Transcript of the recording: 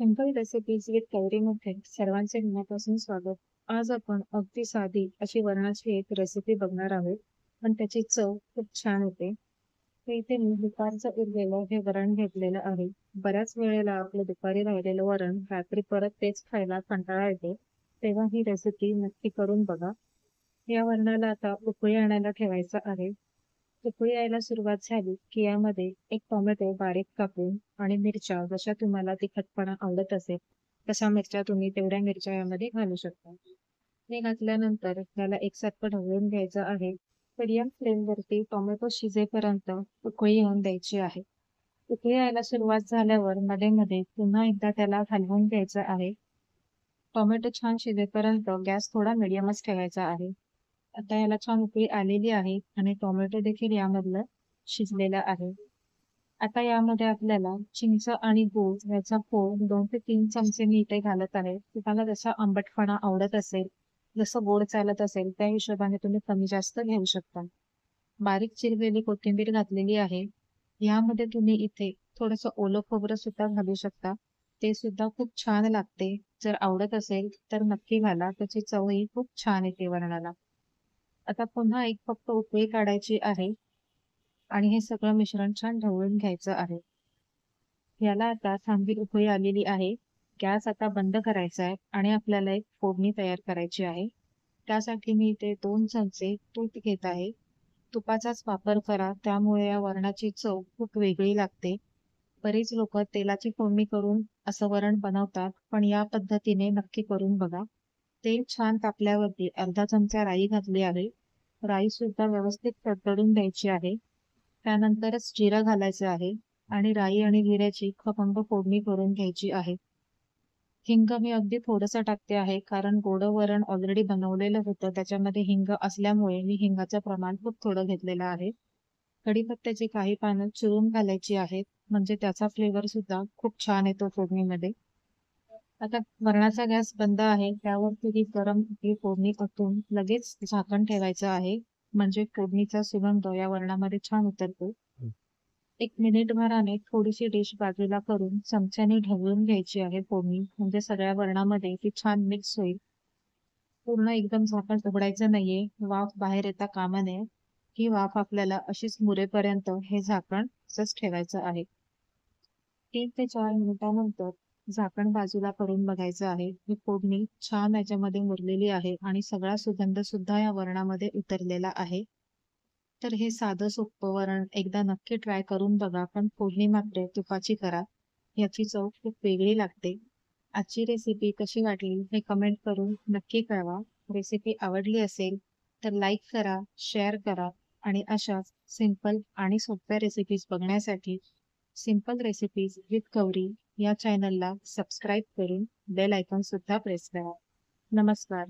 Simple recipes with कैरीमध्ये सर्वांचे मनापासून स्वागत. आज आपण अगदी साधी अशी वरणाची एक रेसिपी बघणार आहोत, पण त्याची चव खूप छान होते. तर इथे मी दुपारचं उरलेलं हे वरण घेतलेलं आहे. बऱ्याच वेळेला आपलं दुपारी राहिलेलं वरण रात्री परत तेच खायला कंटाळा येतो, तेव्हा ही रेसिपी नक्की करून बघा. या वरणाला आता उकळी आणायला ठेवायचं आहे. उकळी यायला सुरुवात झाली की यामध्ये एक टोमॅटो बारीक कापून आणि मिरच्या जशा तुम्हाला तिखटपणा आवडत असेल तशा मिरच्या तुम्ही तेवढ्या मिरच्या यामध्ये घालू शकता. हे घातल्यानंतर त्याला एकसारखं ढवळून घ्यायचं आहे. मीडियम फ्लेमवरती टोमॅटो शिजेपर्यंत उकळी येऊन द्यायची आहे. उकळी यायला सुरुवात झाल्यावर मध्ये मध्ये पुन्हा एकदा त्याला हलवून घ्यायचं आहे. टोमॅटो छान शिजेपर्यंत गॅस थोडा मिडियमच ठेवायचा आहे. आता याला छान उकळी आलेली आहे आणि टोमॅटो देखील यामधलं शिजलेला आहे. आता यामध्ये आपल्याला चिंच आणि गूळ याचा फोड 2 ते 3 चमचे मी इथे घालत आहे. तुम्हाला जसा आंबटपणा आवडत असेल, जसं गोड चालत असेल त्या हिशोबाने तुम्ही कमी जास्त घेऊ शकता. बारीक चिरलेली कोथिंबीर घातलेली आहे. यामध्ये तुम्ही इथे थोडंसं ओलं खोबरं सुद्धा घालू शकता. ते सुद्धा खूप छान लागते. जर आवडत असेल तर नक्की घाला. त्याची चवही खूप छान येते वरणाला. आता पुन्हा एक फक्त उकळी काढायची आहे आणि हे सगळं मिश्रण छान ढवळून घ्यायचं आहे. याला आता चांगली उकळी आलेली आहे. गॅस आता बंद करायचा आहे आणि आपल्याला एक फोडणी तयार करायची आहे. त्यासाठी मी इथे 2 चमचे तूप घेत आहे. तुपाचाच वापर करा, त्यामुळे या वरणाची चव खूप वेगळी लागते. बरीच लोकं तेलाची फोडणी करून असं वरण बनवतात, पण या पद्धतीने नक्की करून बघा. तेल छान तापल्यावरती अर्धा चमचा राई घातली आहे. राई सुद्धा व्यवस्थित तडतडून द्यायची आहे. त्यानंतरच जिरं घालायचं आहे आणि राई आणि जिऱ्याची खमंग फोडणी करून घ्यायची आहे. हिंग मी अगदी थोडंसं टाकते आहे, कारण गोडं वरण ऑलरेडी बनवलेलं होतं. त्याच्यामध्ये हिंग असल्यामुळे मी हिंगाचं प्रमाण खूप थोडं घेतलेलं आहे. कढीपत्त्याची काही पानं चिरून घालायची आहेत, म्हणजे त्याचा फ्लेवर सुद्धा खूप छान येतो फोडणीमध्ये. आता वरणाचा गॅस बंद आहे. त्यावरती ही गरम ही फोडणी ओतून लगेच झाकण ठेवायचं आहे. म्हणजे फोडणीचा सुगंध या वरणामध्ये छान उतरतो. 1 मिनिटभराने थोडीशी डिश बाजूला करून चमच्याने ढवळून घ्यायची आहे फोडणी. म्हणजे सगळ्या वरणामध्ये ती छान मिक्स होईल. पूर्ण एकदम झाकण उघडायचं नाहीये. वाफ बाहेर येता कामा नये. ही वाफ आपल्याला अशीच मुरेपर्यंत हे झाकण असंच ठेवायचं आहे. 3 ते 4 मिनिटानंतर झाकण बाजूला करून बघायचं आहे. ही फोडणी छान याच्यामध्ये मुरलेली आहे आणि सगळा सुगंध सुद्धा या वरणामध्ये उतरलेला आहे. तर हे साधं सोपं वरण एकदा नक्की ट्राय करून बघा, पण फोडणी मात्र तुपाची करा. याची चव खूप वेगळी लागते. आजची रेसिपी कशी वाटली हे कमेंट करून नक्की कळवा. रेसिपी आवडली असेल तर लाईक करा, शेअर करा आणि अशाच सिंपल आणि सोप्या रेसिपीज बघण्यासाठी सिंपल रेसिपीज विथ गौरी या चॅनलला सबस्क्राईब करून बेल आयकॉन सुद्धा प्रेस करा. नमस्कार.